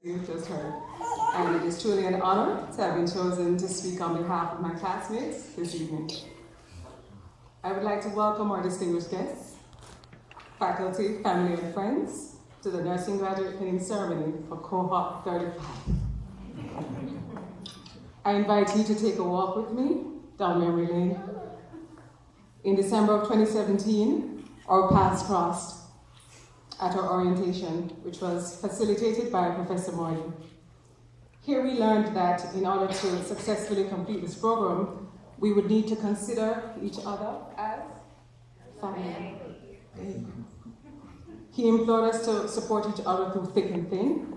You've just heard. And it is truly an honor to have been chosen to speak on behalf of my classmates this evening. I would like to welcome our distinguished guests, faculty, family, and friends to the nursing graduate pinning ceremony for cohort 35. I invite you to take a walk with me down memory lane. In December of 2017, our paths crossed at our orientation, which was facilitated by Professor Morley. Here we learned that in order to successfully complete this program, we would need to consider each other as family. He implored us to support each other through thick and thin.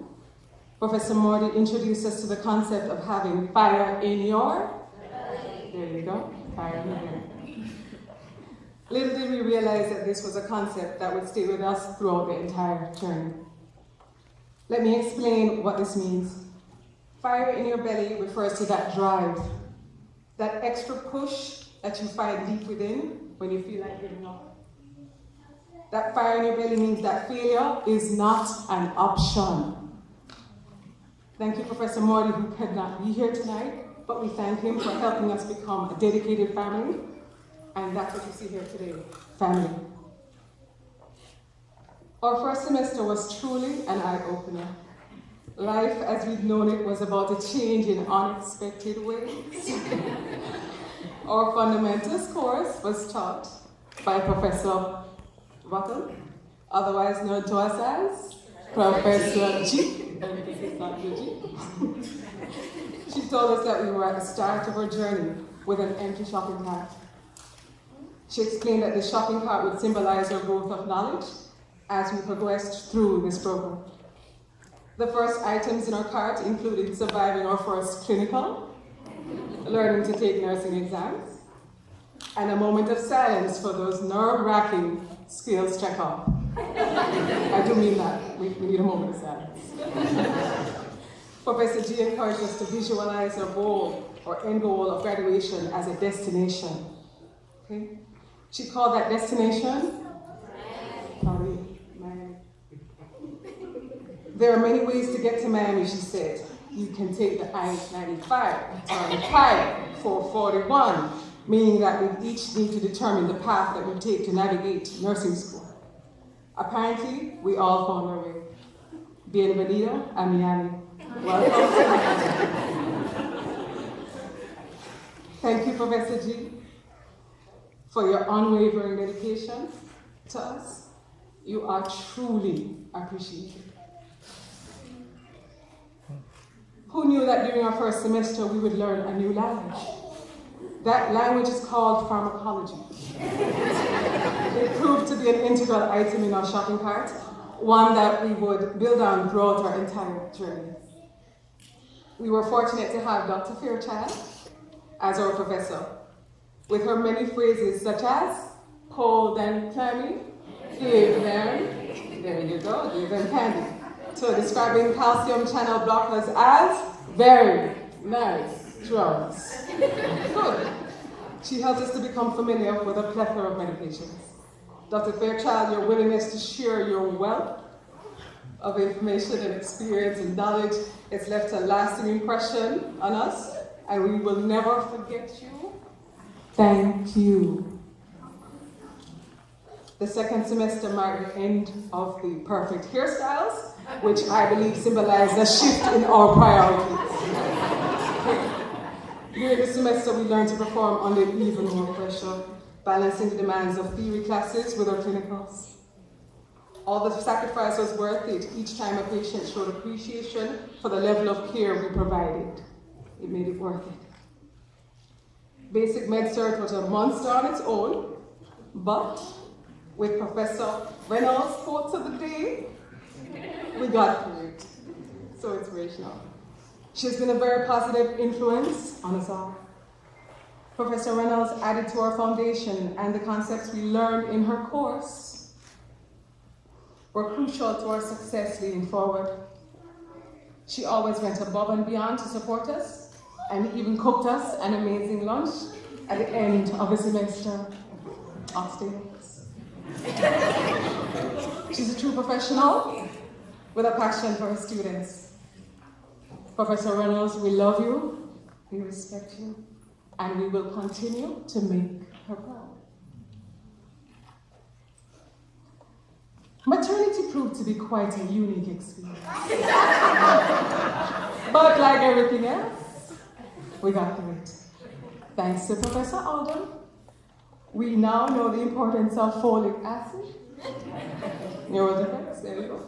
Professor Morley introduced us to the concept of having fire in your belly. There you go, fire in your belly. Little did we realize that this was a concept that would stay with us throughout the entire journey. Let me explain what this means. Fire in your belly refers to that drive, that extra push that you find deep within when you feel like giving up. That fire in your belly means that failure is not an option. Thank you, Professor Morley, who could not be here tonight, but we thank him for helping us become a dedicated family. And that's what you see here today, family. Our first semester was truly an eye-opener. Life as we've known it was about to change in unexpected ways. Our fundamentals course was taught by Professor Ruckle, otherwise known to us as Professor G. She told us that we were at the start of our journey with an empty shopping cart. She explained that the shopping cart would symbolize our growth of knowledge as we progressed through this program. The first items in our cart included surviving our first clinical, learning to take nursing exams, and a moment of silence for those nerve-wracking skills check-up. I do mean that. We need a moment of silence. Professor G encouraged us to visualize our goal or end goal of graduation as a destination. Okay? She called that destination Miami. There are many ways to get to Miami, she said. You can take the I-95, turn 441, meaning that we each need to determine the path that we take to navigate nursing school. Apparently, we all found our way. Bienvenido a Miami. Welcome to Miami. Thank you, Professor G, for your unwavering dedication to us. You are truly appreciated. Who knew that during our first semester we would learn a new language? That language is called pharmacology. It proved to be an integral item in our shopping cart, one that we would build on throughout our entire journey. We were fortunate to have Dr. Fairchild as our professor, with her many phrases such as cold and clammy, give them, there you go, give them candy, to describing calcium channel blockers as very nice drugs. Good. She helped us to become familiar with a plethora of medications. Dr. Fairchild, your willingness to share your wealth of information and experience and knowledge has left a lasting impression on us, and we will never forget you. Thank you. The second semester marked the end of the perfect hairstyles, which I believe symbolize a shift in our priorities. During the semester, we learned to perform under even more pressure, balancing the demands of theory classes with our clinicals. All the sacrifice was worth it each time a patient showed appreciation for the level of care we provided. It made it worth it. Basic Med Cert was a monster on its own, but with Professor Reynolds' quotes of the day, we got through it. So inspirational. She's been a very positive influence on us all. Professor Reynolds added to our foundation, and the concepts we learned in her course were crucial to our success leading forward. She always went above and beyond to support us, and even cooked us an amazing lunch at the end of the semester. Upstairs. She's a true professional with a passion for her students. Professor Reynolds, we love you, we respect you, and we will continue to make her proud. Maternity proved to be quite a unique experience. But like everything else, we got through it. Thanks to Professor Alden, we now know the importance of folic acid, neural defects, there you go,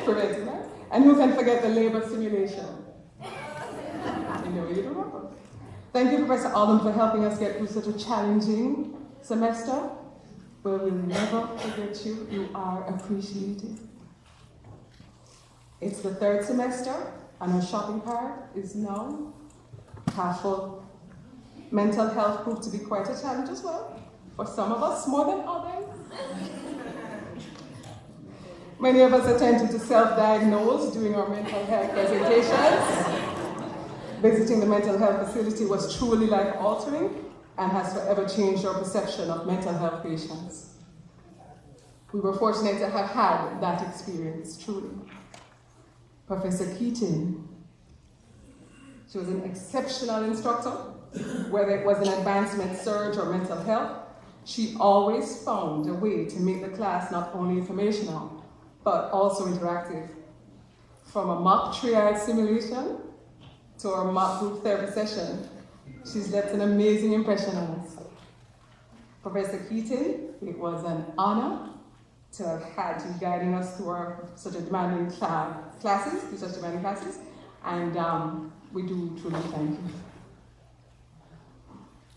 preventing that. And who can forget the labor simulation? You know you remember. Thank you, Professor Alden, for helping us get through such a challenging semester. But we'll never forget you. You are appreciated. It's the third semester, and our shopping cart is now half full. Mental health proved to be quite a challenge as well, for some of us more than others. Many of us attempted to self-diagnose during our mental health presentations. Visiting the mental health facility was truly life-altering and has forever changed our perception of mental health patients. We were fortunate to have had that experience, truly. Professor Keating, she was an exceptional instructor, whether it was an advancement surge or mental health. She always found a way to make the class not only informational, but also interactive. From a mock triad simulation to our mock group therapy session, she's left an amazing impression on us. Professor Keating, it was an honor to have had you guiding us through such a demanding classes, and we do truly thank you.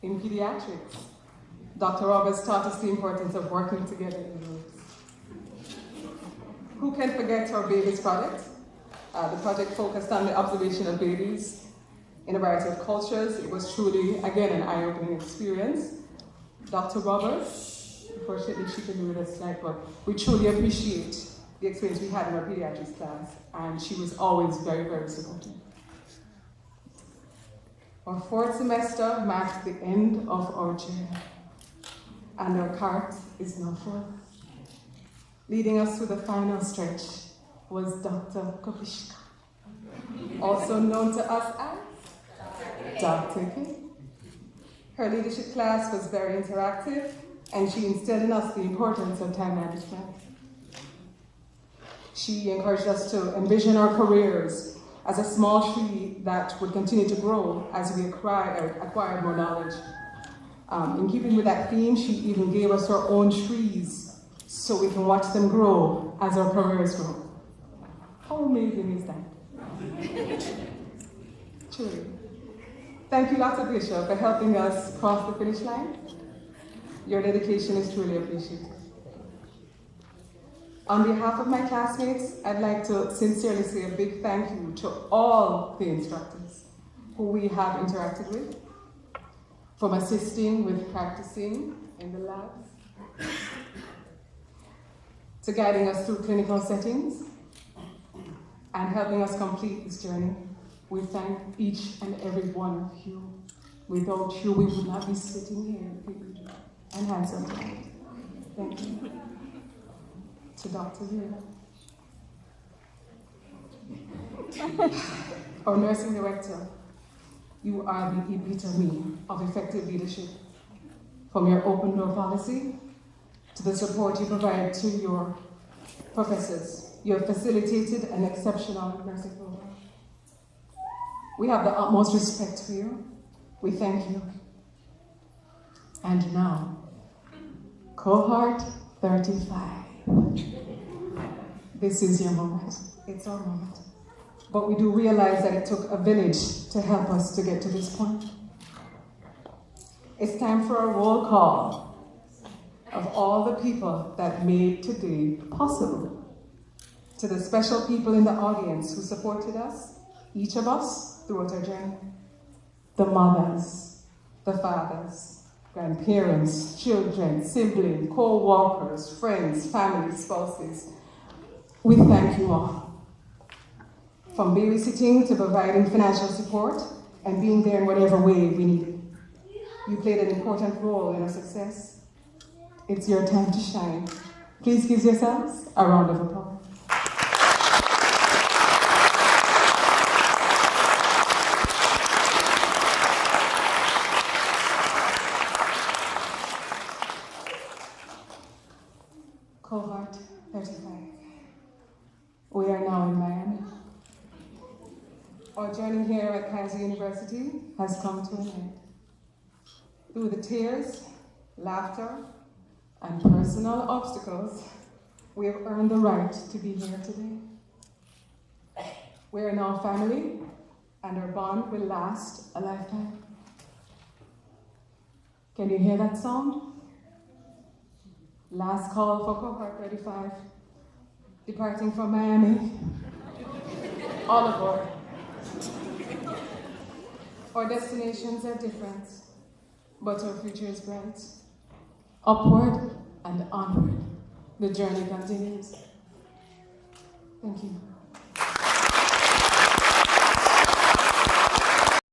In pediatrics, Dr. Roberts taught us the importance of working together in groups. Who can forget our babies project? The project focused on the observation of babies in a variety of cultures. It was truly, again, an eye-opening experience. Dr. Roberts, unfortunately she couldn't be with us tonight, but we truly appreciate the experience we had in our pediatrics class, and she was always very, very supportive. Our fourth semester marked the end of our journey, and our cart is now full. Leading us through the final stretch was Dr. Kopishka, also known to us as Dr. K. Her leadership class was very interactive, and she instilled in us the importance of time management. She encouraged us to envision our careers as a small tree that would continue to grow as we acquired more knowledge. In keeping with that theme, she even gave us our own trees so we can watch them grow as our careers grow. How amazing is that? Truly. Thank you, Dr. Bishop, for helping us cross the finish line. Your dedication is truly appreciated. On behalf of my classmates, I'd like to sincerely say a big thank you to all the instructors who we have interacted with, from assisting with practicing in the labs, to guiding us through clinical settings, and helping us complete this journey. We thank each and every one of you. Without you, we would not be sitting here and handsome tonight. Thank you. To Dr. Vera. Our nursing director, you are the epitome of effective leadership. From your open door policy to the support you provide to your professors, you have facilitated an exceptional nursing program. We have the utmost respect for you. We thank you. And now, cohort 35. This is your moment. It's our moment. But we do realize that it took a village to help us to get to this point. It's time for a roll call of all the people that made today possible. To the special people in the audience who supported us, each of us, throughout our journey. The mothers, the fathers, grandparents, children, siblings, co-workers, friends, families, spouses. We thank you all. From babysitting to providing financial support and being there in whatever way we needed. You played an important role in our success. It's your time to shine. Please give yourselves a round of applause. Our journey here at Keiser University has come to an end. Through the tears, laughter, and personal obstacles, we have earned the right to be here today. We're now family, and our bond will last a lifetime. Can you hear that sound? Last call for cohort 35, departing from Miami. All aboard. Our destinations are different, but our future is bright. Upward and onward, the journey continues. Thank you.